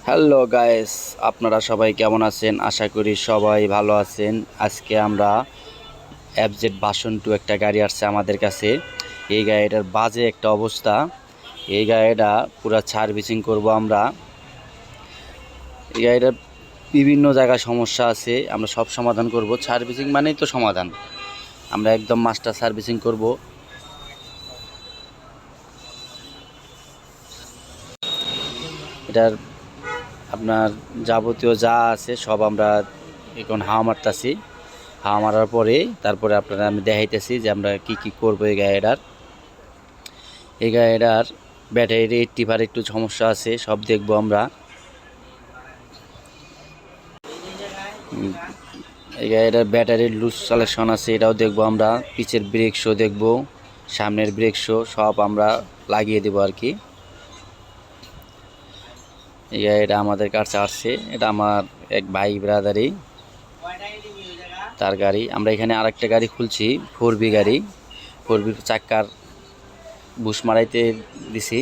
Hello guys, আপনারা সবাই কেমন আছেন? আশা করি সবাই ভালো আছেন। আজকে আমরা এফজেড ভার্সন 2 একটা গাড়ি আসছে আমাদের কাছে। এই গাড়িটার বাজে একটা অবস্থা। এই গাড়িটা পুরো সার্ভিসিং করব আমরা। এই গাড়িটার বিভিন্ন জায়গায় সমস্যা আছে, আমরা সব সমাধান করব। সার্ভিসিং মানেই তো সমাধান। আমরা একদম মাস্টার সার্ভিসিং করব। এটার আপনার যাবতীয় যা আছে সব আমরা এখন হাওয়া মারতাছি। হাওয়া মারার পরে তারপরে আপনারা আমি দেখাইতেছি যে আমরা কি কি করবো। এই গাড়িটার ব্যাটারির 80% একটু সমস্যা আছে, সব দেখবো আমরা। এই গাড়িটার ব্যাটারির লুজ কালেকশন আছে, এটাও দেখবো আমরা। পিছের ব্রেক শো দেখবো, সামনের ব্রেক শো সব আমরা লাগিয়ে দেবো আর কি। এই গাড়িটা আমাদের কাছে আসছে, এটা আমার এক ভাই ব্রাদারই তার গাড়ি। আমরা এখানে আরেকটা গাড়ি খুলছি, 4B গাড়ি। 4B চাক্কার বুশ মারাইতে দিছি।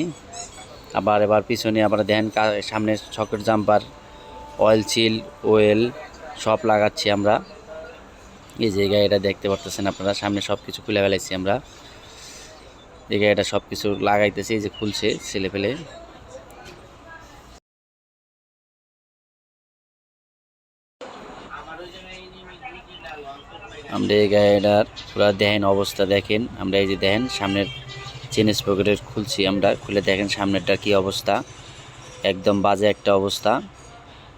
আবার এবার পিছনে আবার দেখেন সামনে socket jumper, oil seal, well সব লাগাচ্ছি আমরা। এই যে গাড়িটা দেখতে পারতেছেন আপনারা, সামনে সব কিছু খুলে ফেলাইছি আমরা। এই গাড়িটা সব কিছু লাগাইতেছি, এই যে খুলছে ছেলে ফেলে। আমরা এই গাড়িটার পুরো দেখেন অবস্থা দেখেন। আমরা এই যে দেখেন সামনের চেন স্পকেটের খুলছি আমরা, খুলে দেখেন সামনেরটা কি অবস্থা। একদম বাজে একটা অবস্থা।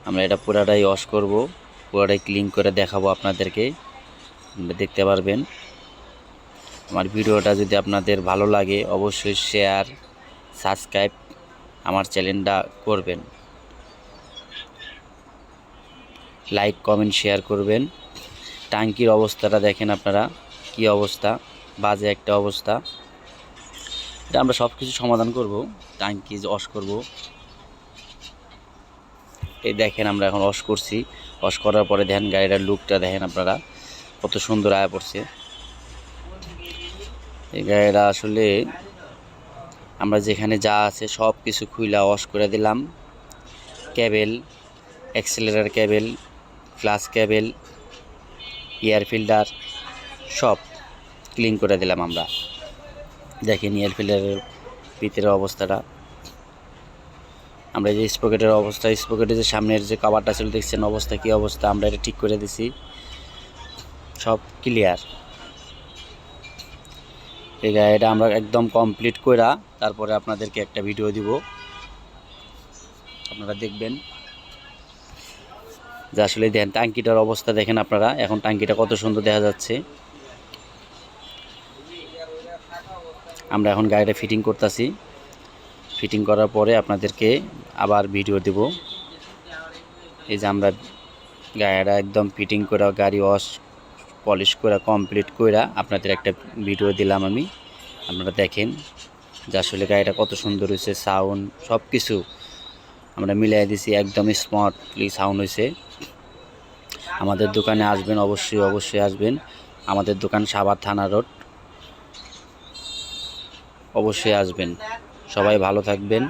আমরা এটা পুরাটাই ওয়াশ করব, পুরাটাই ক্লিন করে দেখাবো আপনাদেরকে, দেখতে পারবেন। আমার ভিডিওটা যদি আপনাদের ভালো লাগে অবশ্যই শেয়ার, সাবস্ক্রাইব আমার চ্যানেলটা করবেন, লাইক কমেন্ট শেয়ার করবেন। ট্যাঙ্কির অবস্থাটা দেখেন আপনারা, কি অবস্থা, বাজে একটা অবস্থা। এটা আমরা সব কিছু সমাধান করব, ট্যাঙ্কি ওয়াশ করব। এই দেখেন আমরা এখন ওয়াশ করছি। ওয়াশ করার পরে দেখেন গাড়িটার লুকটা দেখেন আপনারা, কত সুন্দর আয়া পড়ছে। এই গাড়িটা আসলে আমরা যেখানে যা আছে সব কিছু খুইলা ওয়াশ করে দিলাম। Cable, accelerator cable, clutch cable, air filter সব ক্লিন করে দিলাম আমরা। দেখেন এয়ার ফিল্টারের ভিতরের অবস্থাটা। আমরা যে স্পকেটের অবস্থা, স্পকেটের যে সামনের যে কভারটা ছিল দেখছেন অবস্থা, কি অবস্থা। আমরা এটা ঠিক করে দিছি, সব ক্লিয়ার। এই গাড়িটা আমরা একদম কমপ্লিট কইরা তারপরে আপনাদেরকে একটা ভিডিও দিব, আপনারা দেখবেন যে আসলে দেখেন ট্যাঙ্কিটার অবস্থা দেখেন আপনারা। এখন ট্যাঙ্কিটা কত সুন্দর দেখা যাচ্ছে। আমরা এখন গাড়িটা ফিটিং করতেছি, ফিটিং করার পরে আপনাদেরকে আবার ভিডিও দেব। এই যে আমরা গাড়িটা একদম ফিটিং করে গাড়ি ওয়াশ পলিশ করে কমপ্লিট করে আপনাদের একটা ভিডিও দিলাম আমি। আপনারা দেখেন যে আসলে গাড়িটা কত সুন্দর হয়েছে, সাউন্ড সব কিছু আমরা মিলাই দিছি, একদম স্মার্টলি সাউন্ড হয়েছে। আমাদের দোকানে আসবেন, অবশ্যই অবশ্যই আসবেন। আমাদের দোকান সাভার থানা রোড, অবশ্যই আসবেন। সবাই ভালো থাকবেন,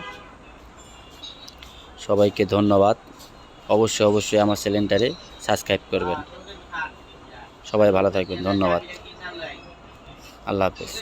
সবাইকে ধন্যবাদ। অবশ্যই অবশ্যই আমার চ্যানেলটারে সাবস্ক্রাইব করবেন। সবাই ভালো থাকবেন, ধন্যবাদ, আল্লাহ হাফেজ।